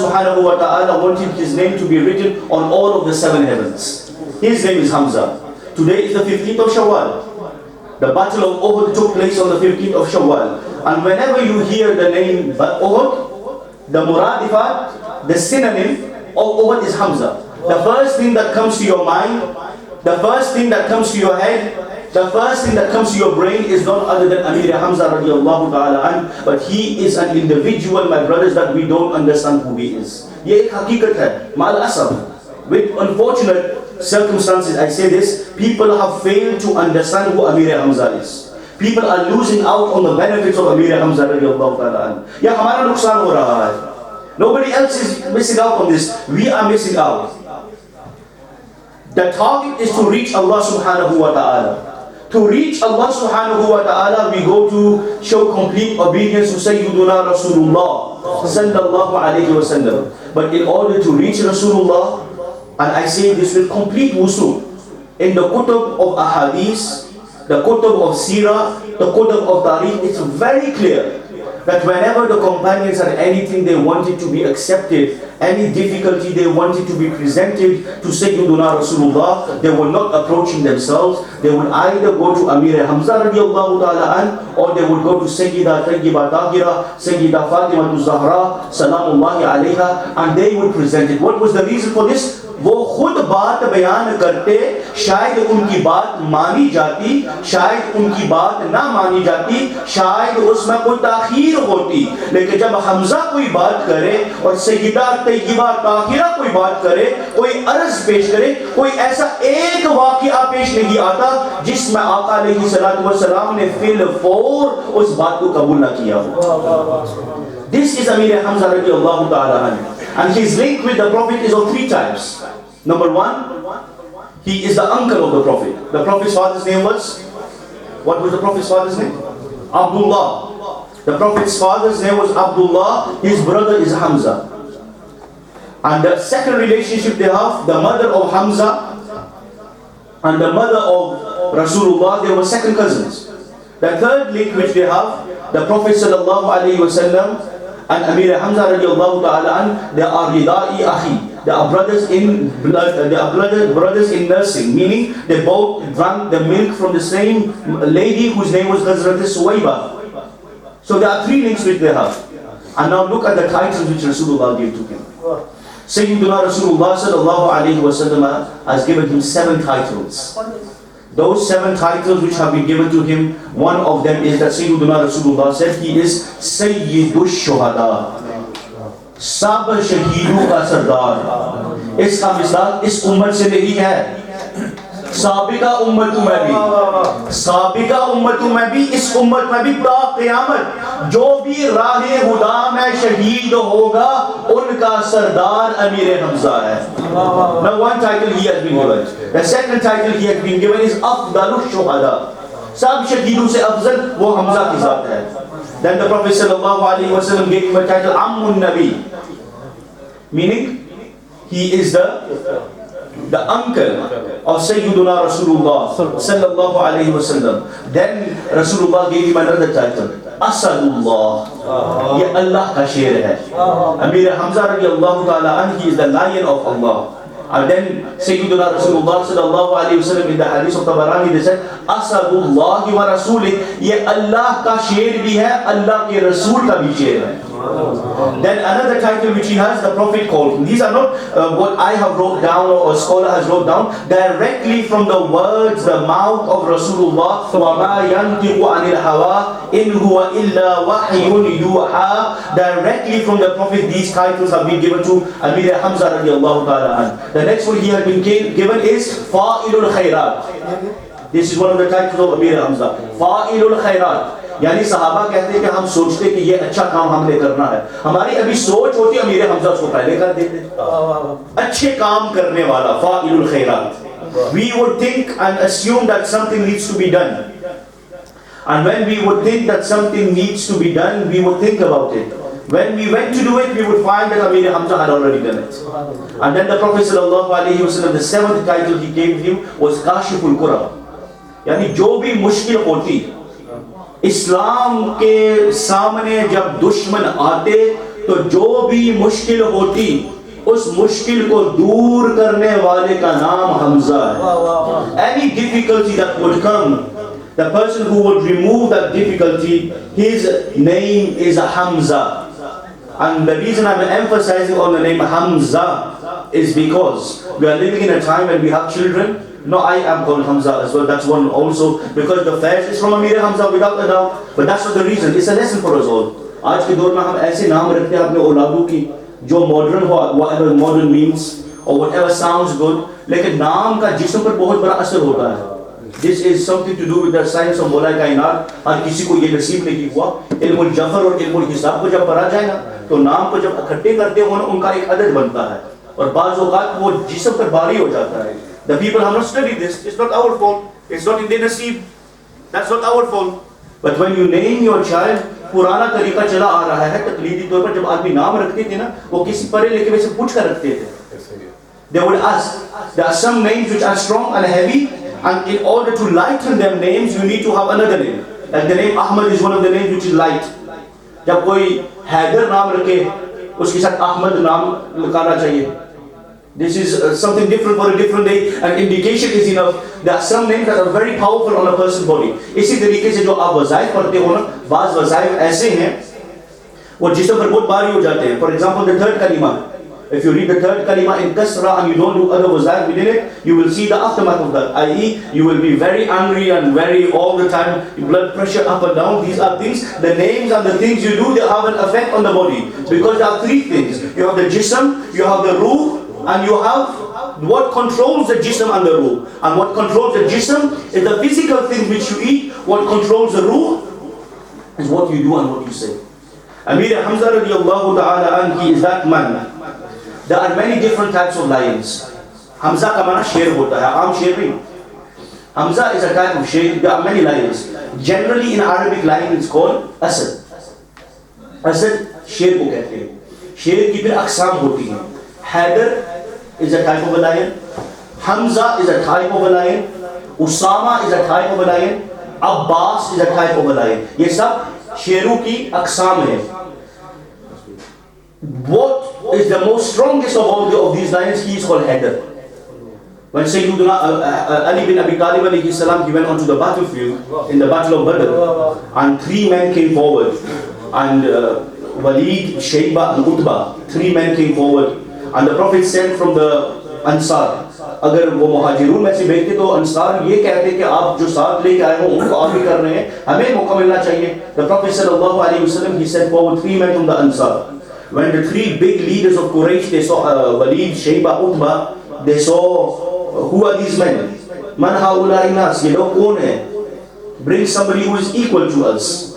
Subhanahu wa ta'ala wanted his name to be written on all of the 7 heavens. His name is Hamza. Today is the 15th of Shawwal. The battle of Uhud took place on the 15th of Shawwal. And whenever you hear the name Uhud, the muradifat, the synonym of Uhud is Hamza. The first thing that comes to your mind, the first thing that comes to your head, the first thing that comes to your brain is not other than Amir Hamza radiallahu ta'ala an, but he is an individual, my brothers, that we don't understand who he is. Ye ek haqiqat hai, mal asab. With unfortunate circumstances, I say this, people have failed to understand who Amir Hamza is. People are losing out on the benefits of Amir Hamza radiallahu ta'ala an. Ya hamara nuksan ho raha hai. Nobody else is missing out on this. We are missing out. The target is to reach Allah subhanahu wa ta'ala. To reach Allah subhanahu wa ta'ala, we go to show complete obedience to Sayyiduna Rasulullah sallallahu alayhi wa sallam. But in order to reach Rasulullah, and I say this with complete wusu, in the kutub of ahadith, the kutub of seerah, the kutub of tariq, it's very clear that whenever the companions had anything they wanted to be accepted, any difficulty they wanted to be presented to Sayyiduna Rasulullah, they were not approaching themselves. They would either go to Amir Hamza radiallahu ta'ala an, or they would go to Sayyida Tayyiba Tahira, Sayyida Fatima Zahra, Salamullahi alayha, and they would present it. What was the reason for this? वो खुद बात बयान करते, शायद उनकी बात मानी जाती, शायद उनकी बात ना मानी जाती, शायद उसमें कोई ताखीर होती, लेकिन जब हमजा कोई बात करे और सैयदा तय्यबा ताहिरा कोई बात करे, कोई अर्ज पेश करे, कोई ऐसा एक वाक़िया पेश नहीं आता जिसमें आका अलैहिस्सलातु वस्सलाम ने फिल फौर उस बात को कबूल ना किया हो. This is Amir Hamza radiallahu ta'ala anhu. And his link with the Prophet is of 3 types. Number 1, he is the uncle of the Prophet. The Prophet's father's name was? What was the Prophet's father's name? Abdullah. The Prophet's father's name was Abdullah. His brother is Hamza. And the second relationship they have, the mother of Hamza and the mother of Rasulullah, they were second cousins. The third link which they have, the Prophet sallallahu alaihi wasallam and Amir Hamza radiallahu ta'ala an, they are ridai akhi. They are brothers in blood, they are brothers in nursing, meaning they both drank the milk from the same lady whose name was Hazrat Suwayba. So there are 3 links which they have. And now look at the titles which Rasulullah gave to him. Sayyiduna Rasulullah sallallahu alayhi wa sallam has given him 7 titles. Those 7 titles which have been given to him, one of them is that Sayyiduna Rasulullah said he is Sayyidush Shuhada, सब शहीदों का सरदार. इसका मिसाल इस उम्मत से नहीं है, साबिका उम्मतों में भी, साबिका उम्मतों में भी, इस उम्मत में भी ता क़यामत जो भी राहे हुदा में शहीद होगा उनका सरदार अमीर हमजा है. Now one title he has been given. The second title he has been given is अफ़ज़लुश शुहदा. सब शहीदों से अफजल वो हमजा की जात है. Then the Prophet sallallahu alaihi wasallam gave him a title Ammun Nabi, meaning he is the uncle of Sayyiduna Rasulullah sallallahu alaihi wasallam. Then Rasulullah gave him another title Asadullah. Ye Allah ka sher hai. Amir Hamza radiallahu ta'ala an, he is the lion of Allah. And then Sayyiduna Rasulullah sallallahu alayhi wa sallam in the hadith of Tabarani, they said Asadullahi wa Rasulih. Ye Allah ka sher bhi hai, Allah ke Rasul ka bhi sher hai. Then another title which he has, the Prophet called him. These are not what I have wrote down or a scholar has wrote down, directly from the words, the mouth of Rasulullah. وَمَا يَنْطِقُ عَنِ الْهَوَىٰ إِنْ هُوَ إِلَّا وَحْيٌ يُوحَىٰ. Directly from the Prophet, these titles have been given to Amir Hamza radiallahu ta'ala an. The next one he has been given is Fa'ilul Khairat. This is one of the titles of Amir Hamza. Fa'ilul Khairat. यानी सहाबा कहते हैं कि हम सोचते कि ये अच्छा काम हमने करना है, हमारी अभी सोच होती है अमीर हमजा उसको पहले कर देते, अच्छे काम करने वाला फाइलुल खैरात. We would think and assume that something needs to be done, and when we would think that something needs to be done, we would think about it. When we went to do it, we would find that Amir Hamza had already done it. And then the Prophet sallallahu alaihi wasallam, the 7th title he gave him was Kashiful Kurab. यानी जो भी मुश्किल होती इस्लाम के सामने जब दुश्मन आते तो जो भी मुश्किल होती उस मुश्किल को दूर करने वाले का नाम हमजा है. Any difficulty that would come, the person who would remove that difficulty, his name is Hamza. And the reason I'm emphasizing on the name Hamza is because we are living in a time when we have children. No, I am called Hamza as well. That's one also, because the fairs is from Amir Hamza without a doubt. But that's not the reason. It's a lesson for us all. आज के दौर में हम ऐसे नाम रखते हैं अपने औलादों की जो modern हो, whatever modern means or whatever sounds good, लेकिन नाम का जिस्म पर बहुत बड़ा असर होता है. This is something to do with the science of मौला कायनात. हर किसी को ये नसीब नहीं हुआ. इल्मुल जफर और इल्मुल हिसाब को जब पढ़ा जाए ना, तो नाम को जब इकट्ठे करते हो ना, उनका एक अदद बनता है और बाज़ औक़ात वो जिस्म पर भारी हो जाता है. The people have not studied this. It's not our fault. It's not in their naseeb. That's not our fault. But when you name your child, पुराना तरीका चला आ रहा है तकलीदी तौर पर. जब आदमी नाम रखते थे ना, वो किसी पढ़े लिखे में से पूछ कर रखते थे. They would ask. There are some names which are strong and heavy, and in order to lighten them names, you need to have another name. Like the name Ahmad is one of the names which is light. जब कोई हैदर नाम रखे, उसके साथ अहमद नाम लगाना चाहिए. This is something different for a different day. An indication is enough. There are some names that are very powerful on a person's body. इसी तरीके से जो आप वज़ाइफ पढ़ते हो ना, बाज़ वज़ाइफ ऐसे हैं वो जिस्म पर बहुत भारी हो जाते हैं. For example, the third kalima. If you read the third kalima in kasra and you don't do other wazaif within it, you will see the aftermath of that. I.e., you will be very angry and very all the time, blood pressure up and down. These are things, the names and the things you do, they have an effect on the body. Because there are three things. You have the jism, you have the ruh, and you have what controls the jism and the ruh. And what controls the jism is the physical things which you eat. What controls the ruh is what you do and what you say. Amir Hamza radiallahu ta'ala anhi is that man. There are many different types of lions. Hamza का माना शेर होता है, आम शेर नहीं. Hamza is a type of शेर. There are many lions. Generally in Arabic, lion is called asad. Asad शेर को कहते हैं. शेर की फिर अक़साम होती हैं. Haidar is a type of a lion. Hamza is a type of a lion. Usama is a type of a lion. Abbas is a type of a lion. ये सब शेरों की अक़साम है. What is the most strongest of all of these lions? He is called Haidar. When Sayyidina Ali bin Abi Talib alayhi salam, he went onto the battlefield in the battle of Badr, and three men came forward, and Walid, Shayba and Utba, three men came forward, and the Prophet said from the Ansar, अगर वो मुहाजिरून में से बैठते तो अंसार ये कहते कि आप जो साथ लेके आए हो उनको आप भी कर रहे हैं, हमें मौका मिलना चाहिए. The Prophet sallallahu alaihi wasallam, he sent forward three men from the Ansar. When the three big leaders of Quraysh, they saw Walid, Shayba, Utba, they saw who are these men? Man haulai nas, ye log kaun hai? Bring somebody who is equal to us.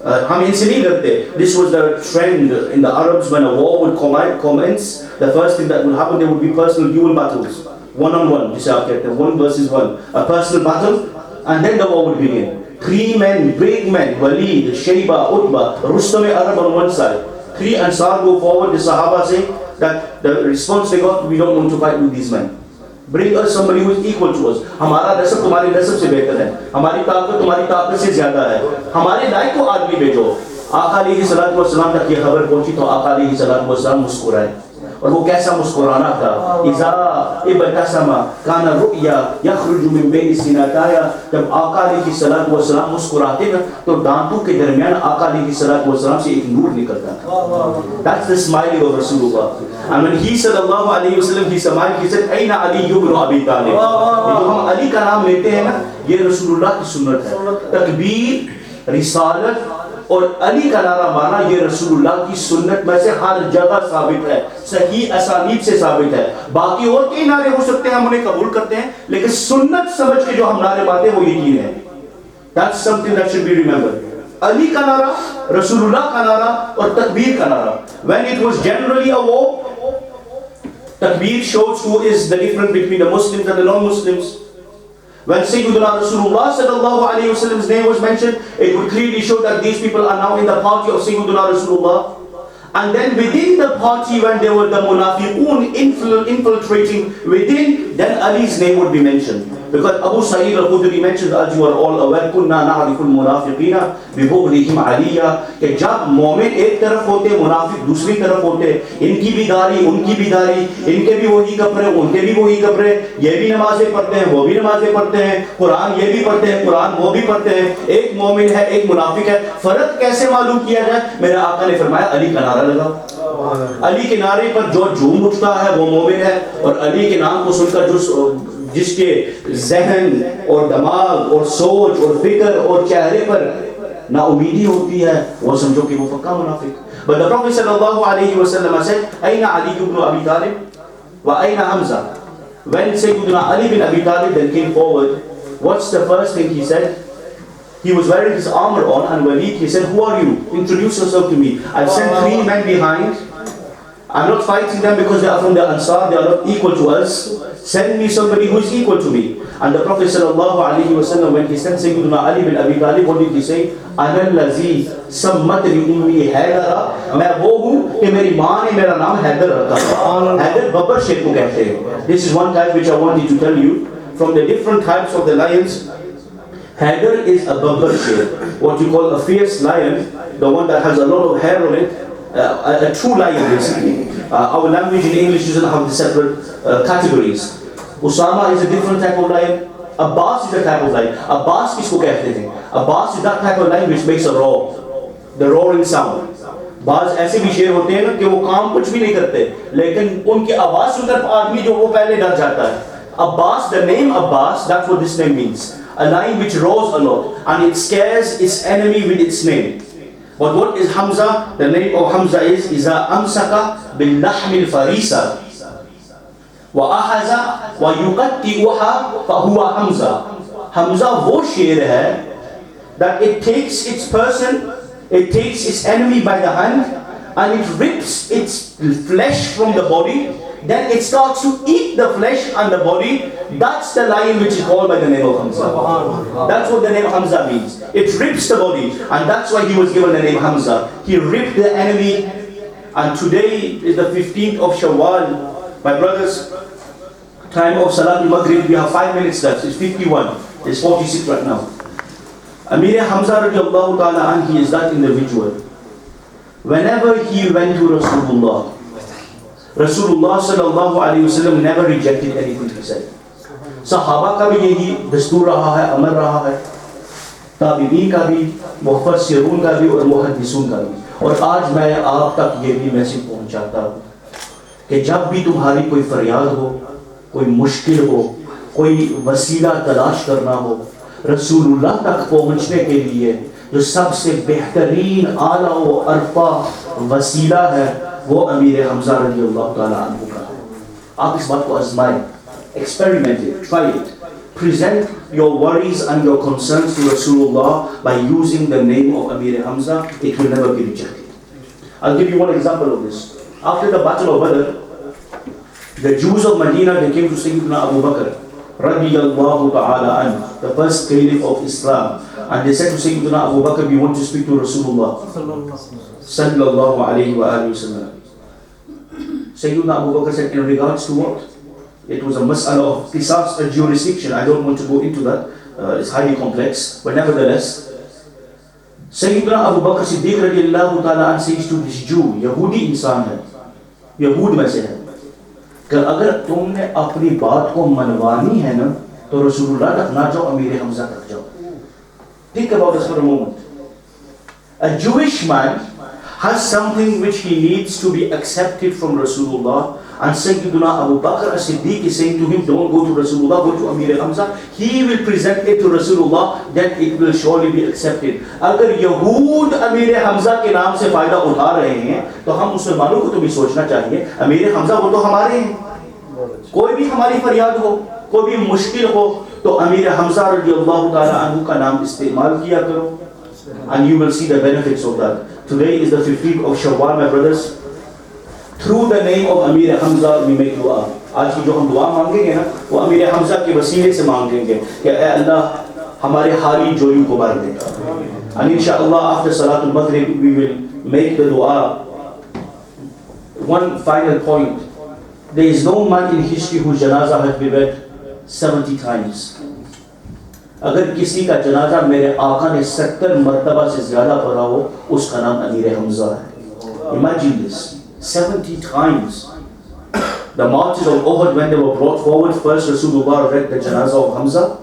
हम इनसे नहीं करते. This was the trend in the Arabs. When a war would commence, the first thing that would happen, there would be personal duel battles, one on one. जिसे आप कहते हैं, one versus one, a personal battle, and then the war would begin. Three men, big men, Walid, Shayba, Utba, Rustam Arab on one side. Three Ansar go forward. The Sahaba say that the response they got, we don't want to fight with these men. Bring us somebody who is equal to us. हमारा नस्ब तुम्हारे नस्ब से बेहतर है, हमारी ताकत तुम्हारी ताकत से ज्यादा है, हमारे लायक को आदमी भेजो. आका अलैहिस्सलातु वस्सलाम तक ये खबर पहुंची तो आका अलैहिस्सलातु वस्सलाम मुस्कुराए. और वो कैसा मुस्कुराना था. इज़ा इब्तसमा काना रुया यखरुजु मिन बैनि सिनाताया. जब आका अलैहिस्सलातु वस्सलाम मुस्कुराते ना तो दांतों के दरमियान आका अलैहिस्सलातु वस्सलाम से एक नूर निकलता था. That's the smiling of Rasulullah. And when he sallallahu alaihi wasallam he smiled, he said Aina Ali ibn Abi Talib. जो हम अली का नाम लेते हैं ना, ये रसूलुल्लाह की सुन्नत है. तकबीर, रिसालत और अली का नारा माना, ये रसूलुल्लाह की सुन्नत में से हर जगह साबित है, सही असानीद से साबित है. बाकी और कई नारे हो सकते हैं, हम उन्हें कबूल करते हैं, लेकिन सुन्नत समझ के जो हम नारे मारते हैं वो ये तीन है. That's something that should be remembered. Ali का नारा, रसूलुल्लाह का नारा और तकबीर का नारा. When it was generally a war, takbir shows who is the difference between the Muslims and the non-Muslims. When Sayyidina Rasulullah sallallahu alaihi wasallam's name was mentioned, it would clearly show that these people are now in the party of Sayyidina Rasulullah. And then within the party, when there were the munafiqun infiltrating within, then Ali's name would be mentioned. Because Abu Sa'id al-Khudri mentions, as you are all aware, kunna na'riful munafiqina bibughlihim aliyya, कि जब मोमिन एक तरफ होते, मुनाफिक दूसरी तरफ होते, इनकी भी दाढ़ी उनकी भी दाढ़ी, इनके भी वही कपड़े उनके भी वही कपड़े, ये भी नमाजें पढ़ते हैं वो भी नमाजें पढ़ते हैं, कुरान ये भी पढ़ते हैं कुरान वो भी पढ़ते हैं, एक मोमिन है एक मुनाफिक है, फर्क कैसे मालूम किया जाए? मेरे आका ने फरमाया अली का नारा लगाओ। अली के नारे पर जो झूम उठता है वो मोमिन है, और अली के नाम को सुनकर जो जिसके जहन और दिमाग और सोच और फिक्र और चेहरे पर ना उम्मीदी होती है, वो समझो कि वो पक्का मुनाफिक। But the Prophet sallallahu alaihi wasallam said, "Aina Ali ibn Abi Talib wa aina Hamza?" When Sayyidina Ali bin Abi Talib then came forward, what's the first thing he said? He was wearing his armor on, and Walid, he said, "Who are you? Introduce yourself to me. I've sent 3 men behind. I'm not fighting them because they are from the Ansar, they are not equal to us. Send me somebody who is equal to me." And the Prophet sallallahu alaihi wasallam, when he sent Sayyidina Ali bin Abi Talib, what did he say? "Ana allazi sammat li ummi Haydara." मैं वो हूँ कि मेरी माँ ने मेरा नाम हैदर रखा था। हैदर बब्बर शेर को कहते हैं। This is one type which I wanted to tell you. From the different types of the lions, Haydar is a babbar sher, what you call a fierce lion, the one that has a lot of hair on it. A true lion basically. Our language in English doesn't have the separate categories. Usama is a different type of lion. Abbas is a type of lion. Abbas किसको कहते हैं? Abbas is that type of lion which makes a roar, the roaring sound. बाज ऐसे भी शेर होते हैं ना कि वो काम कुछ भी नहीं करते, लेकिन उनकी आवाज सुनकर आदमी जो वो पहले डर जाता है। Abbas, the name Abbas, that's what this name means. A lion which roars a lot and it scares its enemy with its name. But what is Hamza? The name of Hamza is إذا أمسك باللحم الفريسة وأخذ ويقطعها فهو حمزة. Hamza वो शेर है that it takes its person, it takes its enemy by the hand and it rips its flesh from the body. Then it starts to eat the flesh and the body. That's the lion which is called by the name of Hamza. That's what the name Hamza means. It rips the body, and that's why he was given the name Hamza. He ripped the enemy. And today is the 15th of Shawwal. My brothers, time of Salatul Maghrib, we have 5 minutes left. It's 51. It's 46 right now. Amir Hamza radiallahu ta'ala anhu, he is that individual. Whenever he went to Rasulullah sallallahu alaihi wasallam never rejected anything he said. Sahaba का भी यही दस्तूर रहा है, अमर रहा है, ताबीईन का भी, मुफस्सिरून का भी और मुहद्दिसून का भी। और आज मैं आप तक ये भी मैसेज पहुंचाता हूँ कि जब भी तुम्हारी कोई फरियाद हो, कोई मुश्किल हो, कोई वसीला तलाश करना हो, रसूलुल्लाह तक पहुंचने के लिए जो सबसे बेहतरीन आला व अरफा वसीला है, वो अमीर हमजा रज़ियल्लाहु ताला अन्हु का है। आप इस बात को आजमाएं, experiment it, try it. Present your worries and your concerns to Rasulullah by using the name of Amir Hamza. It will never be rejected. I'll give you one example of this. After the Battle of Badr, the Jews of Medina, they came to Sayyidina Abu Bakr radiyallahu ta'ala anhu, the first caliph of Islam, and they said to Sayyidina Abu Bakr, we want to speak to Rasulullah sallallahu alayhi wa alihi wa sallam. Sayyidina Abu Bakr said, in regards to what? It was a mas'ala of qisas, a jurisdiction. I don't want to go into that. It's highly complex. But nevertheless, Sayyidina Abu Bakr Siddiq radiallahu ta'ala an says to this Jew, Yahudi इंसान है, यहूद में से है, कि अगर तुमने अपनी बात को मनवानी है ना, तो रसूलुल्लाह तक ना जाओ, अमीर हमजा तक जाओ. Think about this for a moment. A Jewish man has something which he needs to be accepted from Rasulullah, and Sayyidina Abu Bakr as-Siddiq is saying to him, don't go to Rasulullah, go to Amir Hamza. He will present it to Rasulullah, then it will surely be accepted. अगर यहूद अमीर हमजा के नाम से फायदा उठा रहे हैं, तो हम मुसलमानों को तो भी सोचना चाहिए, अमीर हमजा वो तो हमारे हैं. कोई भी हमारी फरियाद हो, कोई भी मुश्किल हो, तो अमीर हमजा रज़ियल्लाहु ताला अन्हु का नाम इस्तेमाल किया करो, and you will see the benefits of that. Today is the 15th of Shawwal, my brothers. Through the name of Amir Hamza we make dua. आज की जो हम दुआ मांगेंगे ना, वो अमीर हमजा के वसीले से मांगेंगे कि ऐ अल्लाह हमारे हाली जोइयों को भर दे. And inshallah after Salatul Maghrib we will make the dua. One final point: there is no man in history whose janazah has been read 70 times. अगर किसी का जनाजा मेरे आका ने 70 मरतबा से ज्यादा पढ़ा हो, उसका नाम अमीर हमजा है. Imagine this, 70 times. The martyrs of Uhud, when they were brought forward, first Rasulullah read the janazah of Hamza.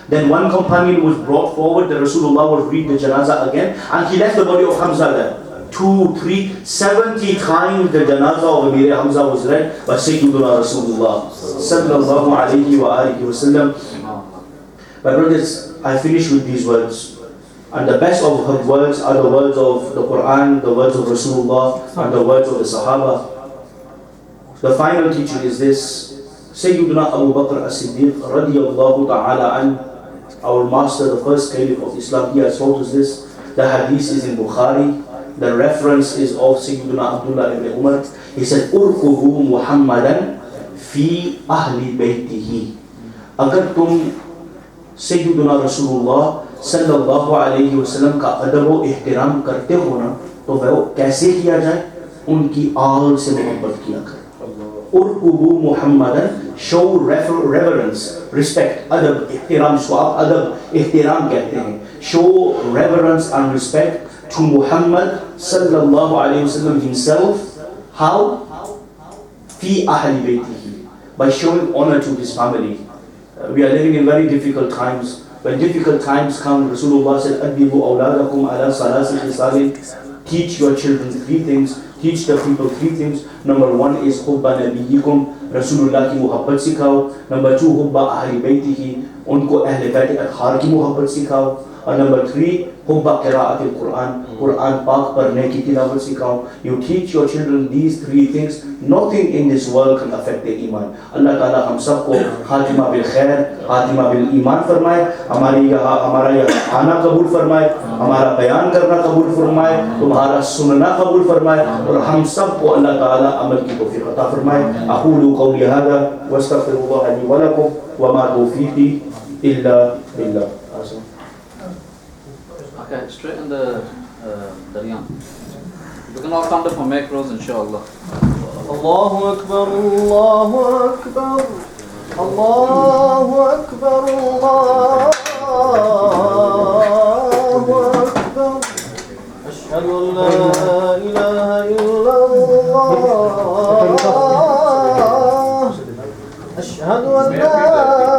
Then one companion was brought forward, the Rasulullah would read the janazah again, and he left the body of Hamza there. 2, 3, 70 times the janazah of Amir Hamza was read by Sayyiduna Rasulullah sallallahu alayhi wa alihi wa sallam. My brothers, I finish with these words. And the best of her words are the words of the Quran, the words of Rasulullah, and the words of the Sahaba. The final teaching is this. Sayyiduna Abu Bakr as-Siddiq radiyallahu ta'ala an, our master, the first caliph of Islam, he has told us this. The hadith is in Bukhari. The reference is of Sayyiduna Abdullah ibn Umar. He said, Urkubu Muhammadan fi ahli baytihi. Agar tum Sayyiduna Rasulullah sallallahu alayhi wa sallam का अदब व एहतराम करते हो ना, तो वह कैसे किया जाए? उनकी आल से मोहब्बत किया कर. उर्कुबु मुहम्मदन, show reverence, respect, अदब, एहतराम, जिसको आप अदब एहतराम कहते हैं. Show reverence and respect to Muhammad sallallahu alayhi wa sallam himself. How? Fi ahli baytihi, by showing honor to his family. We are living in very difficult times. When difficult times come, Rasulullah said, Addibu awladakum ala salasi khisalin. Teach your children 3 things. Teach the people 3 things. Number 1 is hubba nabiyyikum, Rasulullah ki muhabbat sikhao. Number 2, hubba ahli baytihi, unko ahle bayt athhar ki muhabbat sikhao. And number 3, hubba qira'atil Quran, Quran Pak parne ki tilawat sikhao. You teach your children these 3 things. Nothing in this world can affect their iman. Allah Ta'ala हम सबको Khatima bill खैर, Khatima bill ईमान फरमाए. हमारा यहाँ आना कबूल फरमाए, हमारा बयान करना कबूल फरमाए, तुम्हारा सुनना कबूल फरमाए, और हम सबको अल्लाह ताला अमल की तौफीक अता फरमाए. अक़ूलु क़ौली हाज़ा वअस्तग़फ़िरुल्लाह ली व लकुम व मा तौफ़ीक़ी इल्ला बिल्लाह. Okay, straight in the Daryan. We can all stand up and make rows, inshallah. Allahu Akbar, Allahu Akbar, Allahu Akbar, Allahu Akbar. Ashhadu an la ilaha illallah. Ashhadu an la